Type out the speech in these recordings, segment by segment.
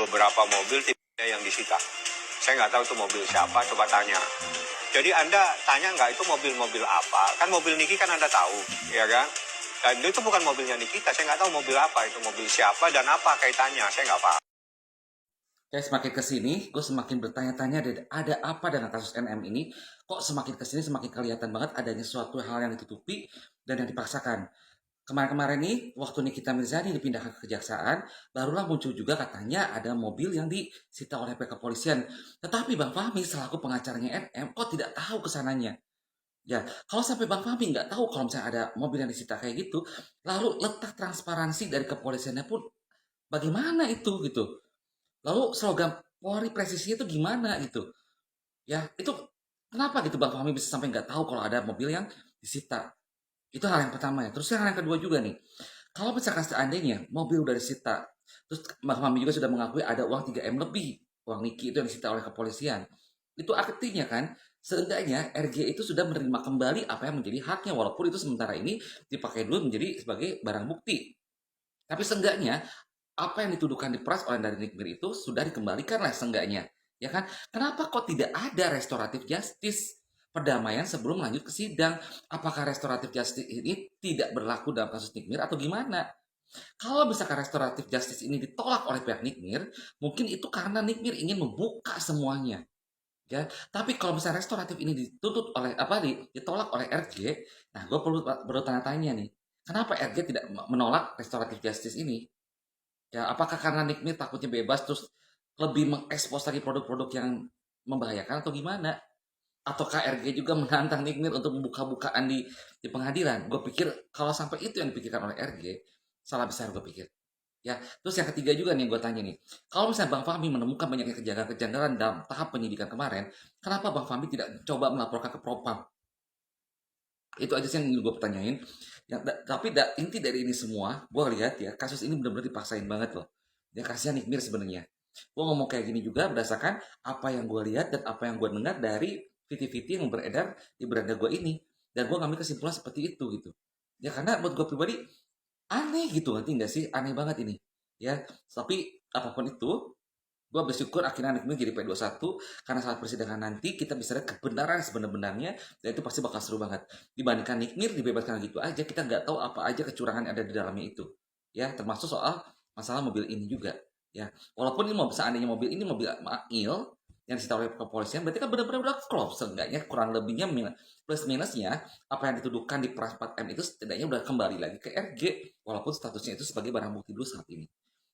beberapa mobil tipenya yang disita. Saya nggak tahu itu mobil siapa, coba tanya. Jadi Anda tanya nggak itu mobil-mobil apa? Kan mobil Niki kan Anda tahu, ya kan? Dan itu bukan mobilnya Nikita, saya nggak tahu mobil apa, itu mobil siapa dan apa kaitannya, saya nggak paham. Kayak semakin kesini, gue semakin bertanya-tanya ada apa dengan kasus NM ini. Kok semakin kesini semakin kelihatan banget adanya suatu hal yang ditutupi dan yang dipaksakan. Kemarin-kemarin nih, waktu Nikita Mirzani dipindahkan ke kejaksaan, barulah muncul juga katanya ada mobil yang disita oleh pihak kepolisian. Tetapi Bang Fahmi selaku pengacaranya NM kok tidak tahu kesananya. Ya, kalau sampai Bang Fahmi nggak tahu kalau misalnya ada mobil yang disita kayak gitu, lalu letak transparansi dari kepolisiannya pun bagaimana itu gitu. Lalu slogan Polri presisinya itu gimana gitu. Ya, itu kenapa gitu Bang Fahmi bisa sampai nggak tahu kalau ada mobil yang disita. Itu hal yang pertama ya. Terus yang hal yang kedua juga nih. Kalau misalkan seandainya mobil udah disita, terus Bang Fahmi juga sudah mengakui ada uang 3M lebih, uang Niki itu yang disita oleh kepolisian. Itu artinya kan, seenggaknya RG itu sudah menerima kembali apa yang menjadi haknya, walaupun itu sementara ini dipakai dulu menjadi sebagai barang bukti. Tapi seenggaknya apa yang dituduhkan diperas oleh dari Nikmir itu sudah dikembalikan lah seenggaknya. Ya kan? Kenapa kok tidak ada restoratif justice? Perdamaian sebelum lanjut ke sidang. Apakah restoratif justice ini tidak berlaku dalam kasus Nikmir atau gimana? Kalau misalkan restoratif justice ini ditolak oleh pihak Nikmir, mungkin itu karena Nikmir ingin membuka semuanya. Ya, tapi kalau misalnya restoratif ini dituntut oleh ditolak oleh RG, nah gue perlu tanya-tanya nih, kenapa RG tidak menolak restoratif justice ini? Ya, apakah karena Nikmir takutnya bebas terus lebih mengekspos lagi produk-produk yang membahayakan atau gimana? Ataukah RG juga menantang Nikmir untuk membuka-bukaan di pengadilan? Gue pikir kalau sampai itu yang dipikirkan oleh RG, salah besar gue pikir. Ya, terus yang ketiga juga nih gue tanya nih, kalau misalnya Bang Fahmi menemukan banyak kejanggalan-kejanggalan dalam tahap penyidikan kemarin, kenapa Bang Fahmi tidak coba melaporkan ke Propam? Itu aja sih yang ingin gue pertanyain. Ya, tapi inti dari ini semua, gue lihat ya, kasus ini benar-benar dipaksain banget loh. Ya kasihan Nikmir sebenarnya. Gue ngomong kayak gini juga berdasarkan apa yang gue lihat dan apa yang gue dengar dari VT-VT yang beredar di beranda gue ini. Dan gue ngambil kesimpulan seperti itu gitu. Ya karena buat gue pribadi, aneh gitu, ngerti nggak sih? Aneh banget ini. Ya, tapi apapun itu, gue bersyukur akhirnya Nikmir jadi P21 karena saat persidangan nanti kita bisa lihat kebenaran sebenarnya dan itu pasti bakal seru banget. Dibandingkan Nikmir dibebaskan gitu aja, kita nggak tahu apa aja kecurangan yang ada di dalamnya itu. Ya, termasuk soal masalah mobil ini juga. Ya, walaupun ini seandainya mobil ini mobil Mail yang disita oleh kepolisian, berarti kan benar-benar udah klop. Seenggaknya kurang lebihnya plus minusnya apa yang dituduhkan di Pras 4M itu setidaknya udah kembali lagi ke RG walaupun statusnya itu sebagai barang bukti dulu saat ini.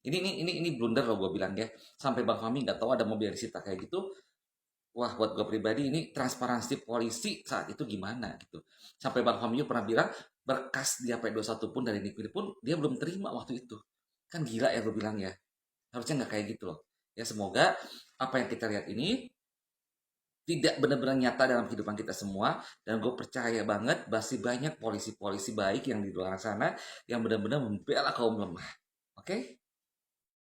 Ini blunder loh gue bilang ya. Sampai Bang Fahmi nggak tahu ada mobil yang disita kayak gitu. Wah, buat gue pribadi ini transparansi polisi saat itu gimana gitu. Sampai Bang Fahmi juga pernah bilang berkas dia P21 pun dari Nikmir pun dia belum terima waktu itu. Kan gila ya gue bilang ya. Harusnya nggak kayak gitu loh. Ya semoga apa yang kita lihat ini tidak benar-benar nyata dalam kehidupan kita semua. Dan gue percaya banget masih banyak polisi-polisi baik yang di luar sana yang benar-benar membela kaum lemah. Oke?